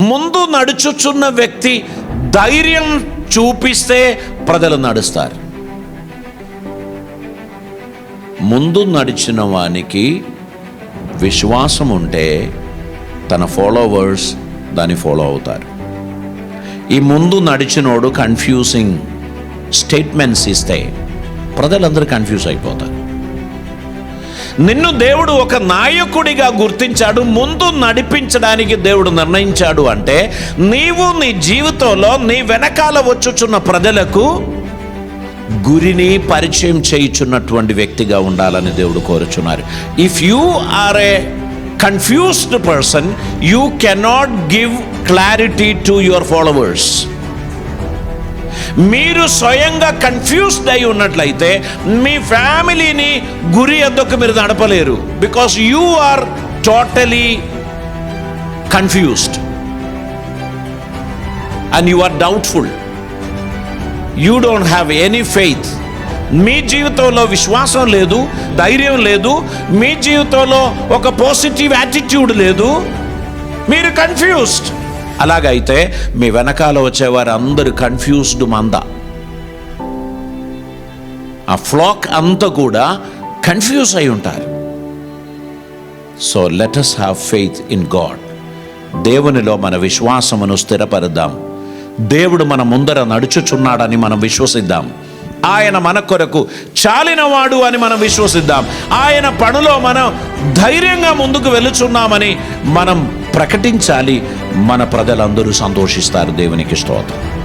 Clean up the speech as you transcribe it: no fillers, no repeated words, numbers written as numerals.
ముందు నడుచుచున్న వ్యక్తి ధైర్యం చూపిస్తే ప్రజలు నడుస్తారు. ముందు నడిచిన వానికి విశ్వాసం ఉంటే తన ఫాలోవర్స్ దాన్ని ఫాలో అవుతారు. ఈ ముందు నడిచినోడు కన్ఫ్యూజింగ్ స్టేట్మెంట్స్ ఇస్తే ప్రజలందరూ కన్ఫ్యూజ్ అయిపోతారు. నిన్ను దేవుడు ఒక నాయకుడిగా గుర్తించాడు, ముందు నడిపించడానికి దేవుడు నిర్ణయించాడు అంటే నీవు నీ జీవితంలో నీ వెనకాల వచ్చుచున్న ప్రజలకు గురిని పరిచయం చేయుచున్నటువంటి వ్యక్తిగా ఉండాలని దేవుడు కోరుచున్నారు. If you are a confused person, you cannot give clarity to your followers. మీరు స్వయంగా కన్ఫ్యూజ్డ్ అయి ఉన్నట్లయితే మీ ఫ్యామిలీని గురి ఎద్దకు మీరు నడపలేరు. Because you are totally confused and you are doubtful. You don't have any faith. మీ జీవితంలో విశ్వాసం లేదు, ధైర్యం లేదు, మీ జీవితంలో ఒక పాజిటివ్ యాటిట్యూడ్ లేదు, మీరు కన్ఫ్యూజ్డ్. అలాగైతే మీ వెనకాల వచ్చేవారు అందరూ కన్ఫ్యూజ్డ్ మంద. ఆ ఫ్లాక్ అంతా కూడా కన్ఫ్యూజ్ అయి ఉంటారు. So let us have faith in God. దేవునిలో మన విశ్వాసమును స్థిరపరుద్దాం. దేవుడు మన ముందర నడుచుచున్నాడని మనం విశ్వసిద్దాం. ఆయన మన కొరకు చాలినవాడు అని మనం విశ్వసిద్దాం. ఆయన పనిలో మనం ధైర్యంగా ముందుకు వెళుచున్నామని మనం ప్రకటించాలి. మన ప్రజలందరూ సంతోషిస్తారు. దేవునికి స్తోత్రం.